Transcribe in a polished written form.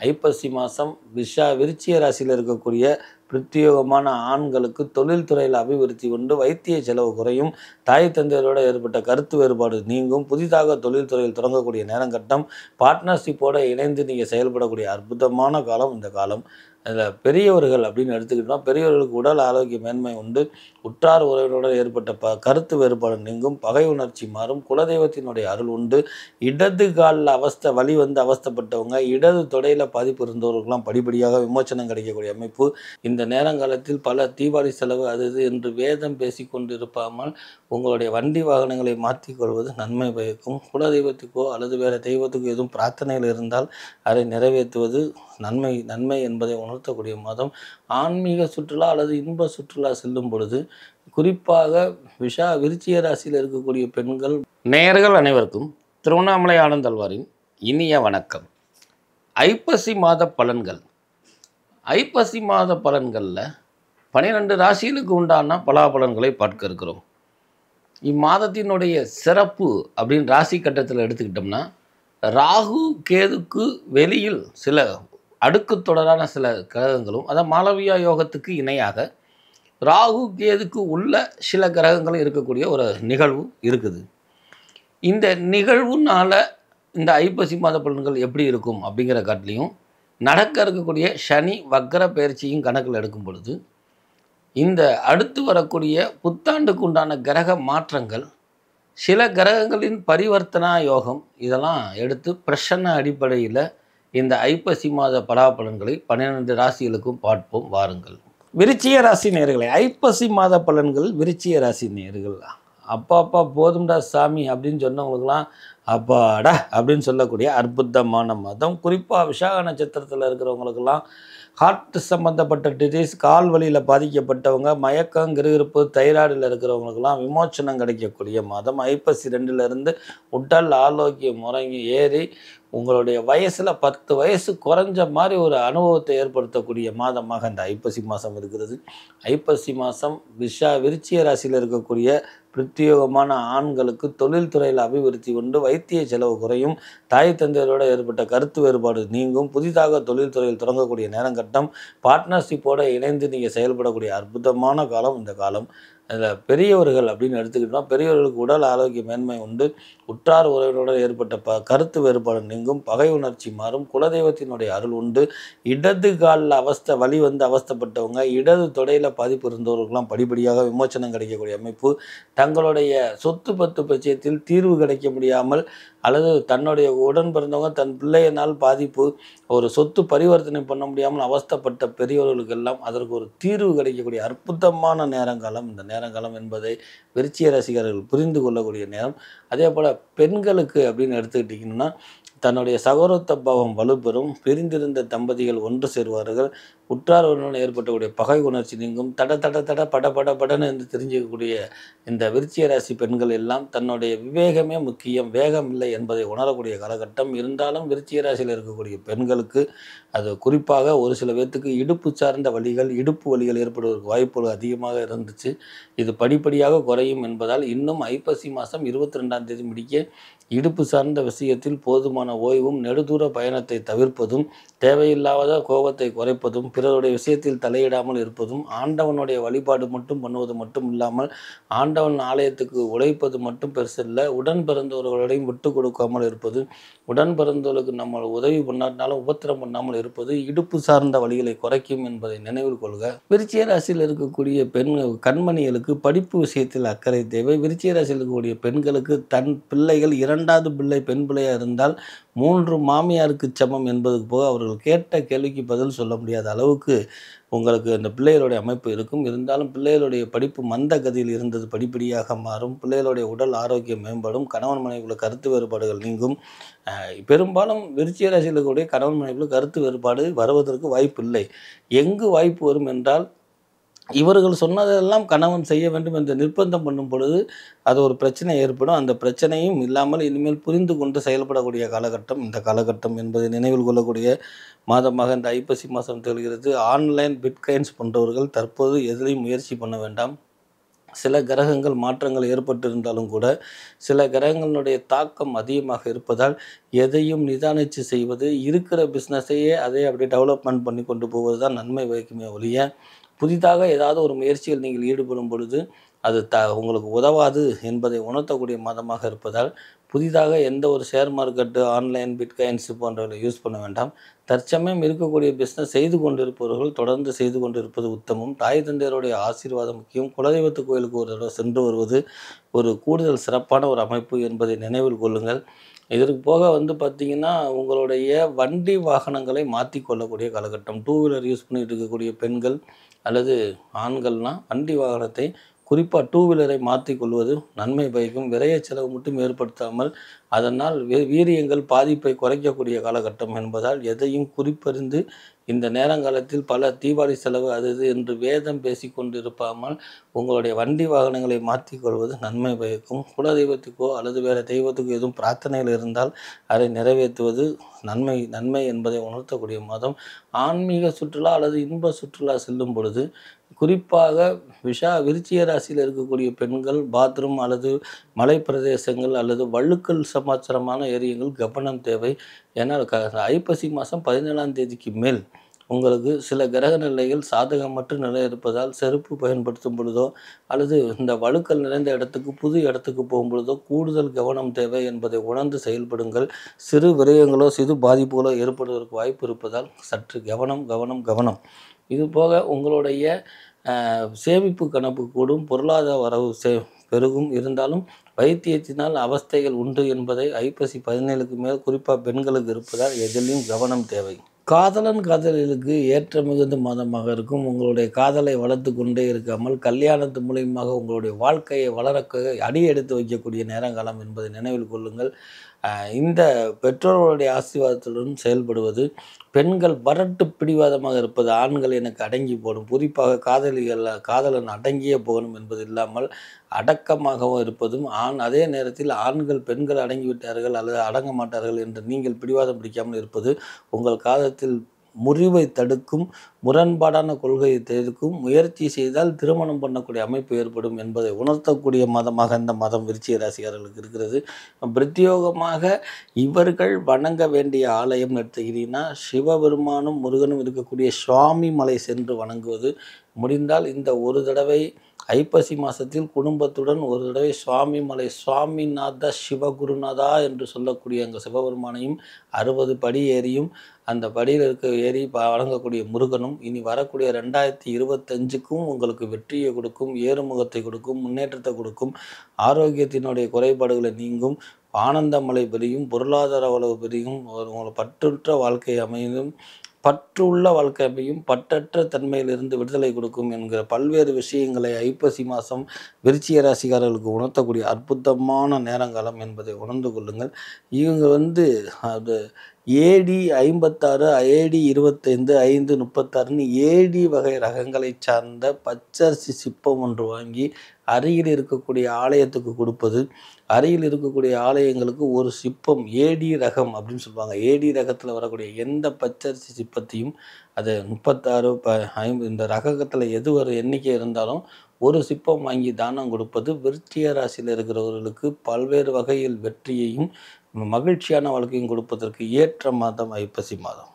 ஐப்பசி மாதம் விருச்சிக ராசியில் இருக்கக்கூடிய பிரத்யேகமான ஆண்களுக்கு தொழில்துறையில் அபிவிருத்தி உண்டு, வைத்திய செலவு குறையும், தாய் தந்தையரோடு ஏற்பட்ட கருத்து வேறுபாடு நீங்கும், புதிதாக தொழில்துறையில் தொடங்கக்கூடிய நேரங்கட்டம், பார்ட்னர்ஷிப்போடு இணைந்து நீங்கள் செயல்படக்கூடிய அற்புதமான காலம் இந்த காலம். அதில் பெரியவர்கள் அப்படின்னு எடுத்துக்கிட்டோம்னா பெரியவர்களுக்கு உடல் ஆரோக்கிய மேன்மை உண்டு, உற்றார் உறவினருடன் ஏற்பட்ட கருத்து வேறுபாடு நீங்கும், பகை உணர்ச்சி மாறும், குலதெய்வத்தினுடைய அருள் உண்டு. இடது காலில் வலி வந்து அவஸ்தைப்பட்டவங்க, இடது தொடையில் பாதிப்பு இருந்தவர்களுக்கெல்லாம் படிப்படியாக விமோச்சனம் கிடைக்கக்கூடிய அமைப்பு. இந்த நேரங்காலத்தில் பல தீபாவளி செலவு அது இது என்று வேதம் பேசி கொண்டு இருப்பாமல் உங்களுடைய வண்டி வாகனங்களை மாற்றிக்கொள்வது நன்மை பயக்கும். குலதெய்வத்துக்கோ அல்லது வேறு தெய்வத்துக்கோ எதுவும் பிரார்த்தனைகள் இருந்தால் அதை நிறைவேற்றுவது நன்மை என்பதை உணர்த்தக்கூடிய மாதம். ஆன்மீக சுற்றுலா அல்லது இன்ப சுற்றுலா செல்லும் பொழுது குறிப்பாக விருச்சிக ராசியில் இருக்கக்கூடிய பெண்கள் நேயர்கள் அனைவருக்கும் திருவண்ணாமலை ஆனந்தல்வாரின் இனிய வணக்கம். ஐப்பசி மாத பலன்கள். ஐப்பசி மாத பலன்களில் 12 ராசிகளுக்கு உண்டான பலாபலன்களை பார்க்க இருக்கிறோம். இம்மாதத்தினுடைய சிறப்பு அப்படின்னு ராசி கட்டத்தில் எடுத்துக்கிட்டோம்னா, ராகு கேதுக்கு வெளியில் சில அடுக்கு தொடரான சில கிரகங்களும், அதாவது மாளவியா யோகத்துக்கு இணையாக ராகு கேதுக்கு உள்ள சில கிரகங்களும் இருக்கக்கூடிய ஒரு நிகழ்வு இருக்குது. இந்த நிகழ்வுனால இந்த ஐப்பசி மாத பலன்கள் எப்படி இருக்கும் அப்படிங்கிற காட்டிலையும், நடக்க இருக்கக்கூடிய சனி வக்கர பயிற்சியும் கணக்கில் எடுக்கும் பொழுது, இந்த அடுத்து வரக்கூடிய புத்தாண்டுக்கு உண்டான கிரக மாற்றங்கள், சில கிரகங்களின் பரிவர்த்தனா யோகம், இதெல்லாம் எடுத்து பிரசன்ன அடிப்படையில் இந்த ஐப்பசி மாத பலாபலன்களை 12 ராசிகளுக்கும் பார்ப்போம் வாருங்கள். விருச்சிக ராசி நேயர்களே, ஐப்பசி மாத பலன்கள் விருச்சிக ராசி நேயர்கள். அப்பா போதும்டா சாமி அப்படின்னு சொன்னவங்களுக்கெல்லாம் அப்பாடா அப்படின்னு சொல்லக்கூடிய அற்புதமான மாதம். குறிப்பாக விசாக நட்சத்திரத்தில் இருக்கிறவங்களுக்கெல்லாம் ஹார்ட் சம்மந்தப்பட்ட டிசீஸ், கால் வலியில் பாதிக்கப்பட்டவங்க, மயக்கம், கிருகிருப்பு, தைராய்டில் இருக்கிறவங்களுக்கெல்லாம் விமோச்சனம் கிடைக்கக்கூடிய மாதம். ஐப்பசி 2லேருந்து உடல் ஆரோக்கியம் முறங்கி ஏறி உங்களுடைய வயசில் 10 வயசு குறைஞ்ச மாதிரி ஒரு அனுபவத்தை ஏற்படுத்தக்கூடிய மாதமாக இந்த ஐப்பசி மாதம் இருக்கிறது. ஐப்பசி மாதம் விருச்சிக ராசியில் இருக்கக்கூடிய பிரத்யேகமான ஆண்களுக்கு தொழில்துறையில் அபிவிருத்தி உண்டு, வைத்திய செலவு குறையும், தாய் தந்தையரோடு ஏற்பட்ட கருத்து வேறுபாடு நீங்கும், புதிதாக தொழில்துறையில் தொடங்கக்கூடிய நேரங்கட்டம், பார்ட்னர்ஷிப்போடு இணைந்து நீங்கள் செயல்படக்கூடிய அற்புதமான காலம் இந்த காலம். அதில் பெரியவர்கள் அப்படின்னு எடுத்துக்கிட்டோம்னா பெரியவர்களுக்கு உடல் ஆரோக்கிய மேன்மை உண்டு, உற்றார் உறவினருடன் ஏற்பட்ட கருத்து வேறுபாடு நீங்கும், பகை உணர்ச்சி மாறும், குலதெய்வத்தினுடைய அருள் உண்டு. இடது காலில் வலி வந்து அவஸ்தைப்பட்டவங்க, இடது தொடையில் பாதிப்பு இருந்தவர்களுக்கெல்லாம் படிப்படியாக விமோச்சனம் கிடைக்கக்கூடிய அமைப்பு. தங்களுடைய சொத்து பத்து பட்சத்தில் தீர்வு கிடைக்க முடியாமல் அல்லது தன்னுடைய உடன் பிறந்தவங்க தன் பிள்ளையினால் பாதிப்பு, ஒரு சொத்து பரிவர்த்தனை பண்ண முடியாமல் அவஸ்தைப்பட்ட பெரியவர்களுக்கெல்லாம் அதற்கு ஒரு தீர்வு கிடைக்கக்கூடிய அற்புதமான நேரங்காலம் இந்த நேரங்காலம் என்பதை விருச்சிக ரசிகர்கள் புரிந்து கொள்ளக்கூடிய நேரம். அதே போல் பெண்களுக்கு அப்படின்னு எடுத்துக்கிட்டிங்கன்னா, தன்னுடைய சகோதரத்துவ பாவம் வலுப்பெறும், பிரிந்திருந்த தம்பதிகள் ஒன்று சேருவார்கள், உற்றார் உறவினருடன் ஏற்பட்டக்கூடிய பகை உணர்ச்சி நீங்கும், படன்னு என்று தெரிஞ்சிக்கக்கூடிய இந்த விருச்சிக ராசி பெண்கள் எல்லாம் தன்னுடைய விவேகமே முக்கியம், வேகம் இல்லை என்பதை உணரக்கூடிய காலகட்டம். இருந்தாலும் விருச்சிக ராசியில் இருக்கக்கூடிய பெண்களுக்கு அது குறிப்பாக ஒரு சில பேர்த்துக்கு இடுப்பு சார்ந்த வலிகள், இடுப்பு வலிகள் ஏற்படுவதற்கு வாய்ப்புகள் அதிகமாக இருந்துச்சு. இது படிப்படியாக குறையும் என்பதால் இன்னும் ஐப்பசி மாதம் 22ஆம் தேதி முடிக்க இடுப்பு சார்ந்த விஷயத்தில் போதுமான ஓய்வும், நெடுதூர பயணத்தை தவிர்ப்பதும், தேவையில்லாத கோபத்தை குறைப்பதும், பிறருடைய விஷயத்தில் தலையிடாமல் இருப்பதும், ஆண்டவனுடைய வழிபாடு மட்டும் பண்ணுவது மட்டும் இல்லாமல் ஆண்டவன் ஆலயத்துக்கு உழைப்பது மட்டும் பெருசில்லை, உடன் பிறந்தவர்களையும் விட்டு கொடுக்காமல் இருப்பது, உடன் பிறந்தவர்களுக்கு நம்ம உதவி பண்ணாலும் உபத்திரம் பண்ணாமல் இருப்பது இடுப்பு சார்ந்த வழிகளை குறைக்கும் என்பதை நினைவில் கொள்க. விருச்சிக ராசியில் இருக்கக்கூடிய கண்மணிகளுக்கு படிப்பு விஷயத்தில் அக்கறை தேவை. விருச்சிக ராசியில் இருக்கக்கூடிய பெண்களுக்கு தன் பிள்ளைகள் 2வது பிள்ளை பெண் பிள்ளையாக இருந்தால் 3 மாமியாருக்கு சமம் என்பதுக்கு போக அவர்கள் கேட்ட கேள்விக்கு பதில் சொல்ல முடியாத அளவுக்கு உங்களுக்கு அந்த பிள்ளைகளுடைய அமைப்பு இருக்கும். இருந்தாலும் பிள்ளைகளுடைய படிப்பு மந்த கதியில் இருந்தது படிப்படியாக மாறும், பிள்ளைகளுடைய உடல் ஆரோக்கியம் மேம்படும், கணவன் மனைவிக்குள்ள கருத்து வேறுபாடுகள் நீங்கும். பெரும்பாலும் விருச்சிக ராசியில் இருக்கக்கூடிய கணவன் மனைவிக்குள்ள கருத்து வேறுபாடு வருவதற்கு வாய்ப்பு இல்லை. எங்கு வாய்ப்பு வரும் என்றால், இவர்கள் சொன்னதெல்லாம் கணவன் செய்ய வேண்டும் என்று நிர்பந்தம் பண்ணும் பொழுது அது ஒரு பிரச்சனை ஏற்படும். அந்த பிரச்சனையும் இல்லாமல் இனிமேல் புரிந்து கொண்டு செயல்படக்கூடிய காலகட்டம் இந்த காலகட்டம் என்பதை நினைவில் கொள்ளக்கூடிய மாதமாக இந்த ஐப்பசி மாதம் திகழ்கிறது. ஆன்லைன் பிட்காயின்ஸ் போன்றவர்கள் தற்போது எதிலையும் முயற்சி பண்ண வேண்டாம். சில கிரகங்கள் மாற்றங்கள் ஏற்பட்டிருந்தாலும் கூட சில கிரகங்களுடைய தாக்கம் அதிகமாக இருப்பதால் எதையும் நிதானித்து செய்வது, இருக்கிற பிஸ்னஸையே அதை அப்படியே டெவலப்மெண்ட் பண்ணி கொண்டு போவது தான் நன்மை பயக்குமே ஒழிய, புதிதாக ஏதாவது ஒரு முயற்சியில் நீங்கள் ஈடுபடும் பொழுது அது உங்களுக்கு உதவாது என்பதை உணர்த்தக்கூடிய மாதமாக இருப்பதால், புதிதாக எந்த ஒரு ஷேர் மார்க்கெட்டு, ஆன்லைன், பிட்காயின்ஸ் போன்றவற்றை யூஸ் பண்ண வேண்டாம். தற்சமயம் இருக்கக்கூடிய பிஸ்னஸ் செய்து கொண்டிருப்பவர்கள் தொடர்ந்து செய்து கொண்டிருப்பது உத்தமம். தாய் தந்தையருடைய ஆசீர்வாதம் முக்கியம். குலதெய்வத்து கோயிலுக்கு ஒரு தடவை சென்று வருவது ஒரு கூடுதல் சிறப்பான ஒரு அமைப்பு என்பதை நினைவில் கொள்ளுங்கள். இதற்கு போக பார்த்தீங்கன்னா, உங்களுடைய வண்டி வாகனங்களை மாற்றிக் கொள்ளக்கூடிய காலகட்டம். டூ வீலர் யூஸ் பண்ணிட்டு இருக்கக்கூடிய பெண்கள் அல்லது ஆண்கள்லாம் வண்டி வாகனத்தை குறிப்பாக டூ வீலரை மாற்றிக் கொள்வது நன்மை பயக்கும். விரைய செலவு மட்டும் ஏற்படுத்தாமல் அதனால் வீரியங்கள் பாதிப்பை குறைக்கக்கூடிய காலகட்டம் என்பதால் எதையும் குறிப்பறிந்து இந்த நேரங்காலத்தில் பல தீபாவளி செலவு அது இது என்று வேதம் பேசி கொண்டு இருப்பாமல் உங்களுடைய வண்டி வாகனங்களை மாற்றிக்கொள்வது நன்மை பயக்கும். குலதெய்வத்துக்கோ அல்லது வேறு தெய்வத்துக்கோ எதுவும் பிரார்த்தனைகள் இருந்தால் அதை நிறைவேற்றுவது நன்மை என்பதை உணர்த்தக்கூடிய மாதம். ஆன்மீக சுற்றுலா அல்லது இன்ப சுற்றுலா செல்லும் பொழுது குறிப்பாக விருச்சிக ராசியில் இருக்கக்கூடிய பெண்கள் பாத்ரூம் அல்லது மலை பிரதேசங்கள் அல்லது வழுக்கல் சமாச்சாரமான ஏரியங்கள் கவனம் தேவை. ஏன்னா ஐப்பசி மாதம் 17ஆம் தேதிக்கு மேல் உங்களுக்கு சில கிரக நிலைகள் சாதகமற்ற நிலை இருப்பதால் செருப்பு பயன்படுத்தும் பொழுதோ அல்லது இந்த வழுக்கல் நிறைந்த இடத்துக்கு புது இடத்துக்கு போகும் பொழுதோ கூடுதல் கவனம் தேவை என்பதை உணர்ந்து செயல்படுங்கள். சிறு விரயங்களோ சிறு பாதிப்புகளோ ஏற்படுவதற்கு வாய்ப்பு இருப்பதால் சற்று கவனம் கவனம் கவனம். இது போக உங்களுடைய சேமிப்பு கணக்கு கூடும், பொருளாதார வரவு பெருகும். இருந்தாலும் வைத்தியத்தினால் அவஸ்தைகள் உண்டு என்பதை ஐப்பசி 17க்கு மேல் குறிப்பாக பெண்களுக்கு இருப்பதால் எதிலையும் கவனம் தேவை. காதலர்களுக்கு ஏற்ற மிகுந்த மாதமாக இருக்கும். உங்களுடைய காதலை வளர்த்து கொண்டே இருக்காமல் கல்யாணத்து மூலியமாக உங்களுடைய வாழ்க்கையை வளர்க்க அடி எடுத்து வைக்கக்கூடிய நேரங்காலம் என்பதை நினைவில் கொள்ளுங்கள். இந்த பெற்றோர்களுடைய ஆசீர்வாதத்துடன் செயல்படுவது, பெண்கள் வரட்டு பிடிவாதமாக இருப்பது, ஆண்கள் எனக்கு அடங்கி போகணும், குறிப்பாக காதலன் அடங்கியே போகணும் என்பது இல்லாமல் அடக்கமாகவும் இருப்பதும், அதே நேரத்தில் ஆண்கள் பெண்கள் அடங்கிவிட்டார்கள் அல்லது அடங்க மாட்டார்கள் என்று நீங்கள் பிடிவாதம் பிடிக்காமல் இருப்பது உங்கள் காதத்தில் முறிவை தடுக்கும், முரண்பாடான கொள்கையை தடுக்கும். முயற்சி செய்தால் திருமணம் பண்ணக்கூடிய அமைப்பு ஏற்படும் என்பதை உணர்த்தக்கூடிய மாதமாக இந்த மாதம் விருச்சிக ராசிக்காரர்களுக்கு இருக்கிறது. பிரத்யோகமாக இவர்கள் வணங்க வேண்டிய ஆலயம் எடுத்துக்கிறீங்கன்னா, சிவபெருமானும் முருகனும் இருக்கக்கூடிய சுவாமி மலை சென்று வணங்குவது. முடிந்தால் இந்த ஒரு தடவை ஐப்பசி மாதத்தில் குடும்பத்துடன் ஒரு தடவை சுவாமி மலை சுவாமிநாத சிவகுருநாதா என்று சொல்லக்கூடிய அங்கே சிவபெருமானையும் 60 படி ஏறியும் அந்த படியில் ஏறி வழங்கக்கூடிய முருகனும் இனி வரக்கூடிய 2025க்கும் உங்களுக்கு வெற்றியை கொடுக்கும், ஏறுமுகத்தை கொடுக்கும், முன்னேற்றத்தை கொடுக்கும், ஆரோக்கியத்தினுடைய குறைபாடுகளை நீங்கும், ஆனந்தமலை பெரியும், பொருளாதார வளவு பெரியும், உங்களை பற்றுற்ற வாழ்க்கை அமையும், பற்றுள்ள வாழ்க்கை அமையும், பற்றற்ற தன்மையிலிருந்து விடுதலை கொடுக்கும் என்கிற பல்வேறு விஷயங்களை ஐப்பசி மாதம் விருச்சிக ராசிக்காரர்களுக்கு உணர்த்தக்கூடிய அற்புதமான நேரங்காலம் என்பதை உணர்ந்து கொள்ளுங்கள். இவங்க அது ஏடி 56, ஏடி 25, 536ன்னு ஏடி வகை ரகங்களை சார்ந்த பச்சரிசி சிப்பம் ஒன்று வாங்கி அருகில் இருக்கக்கூடிய ஆலயத்துக்கு கொடுப்பது. அருகில் இருக்கக்கூடிய ஆலயங்களுக்கு ஒரு சிப்பம் ஏடி ரகம் அப்படின்னு சொல்லுவாங்க. ஏடி ரகத்தில் வரக்கூடிய எந்த பச்சரிசி சிப்பத்தையும் அது 36 இந்த ரகத்தில் எது ஒரு எண்ணிக்கை இருந்தாலும் ஒரு சிப்பம் வாங்கி தானம் கொடுப்பது விருச்சிக ராசியில் இருக்கிறவர்களுக்கு பல்வேறு வகையில் வெற்றியையும் மகிழ்ச்சியான வாழ்க்கையும் கொடுப்பதற்கு ஏற்ற மாதம் ஐப்பசி மாதம்.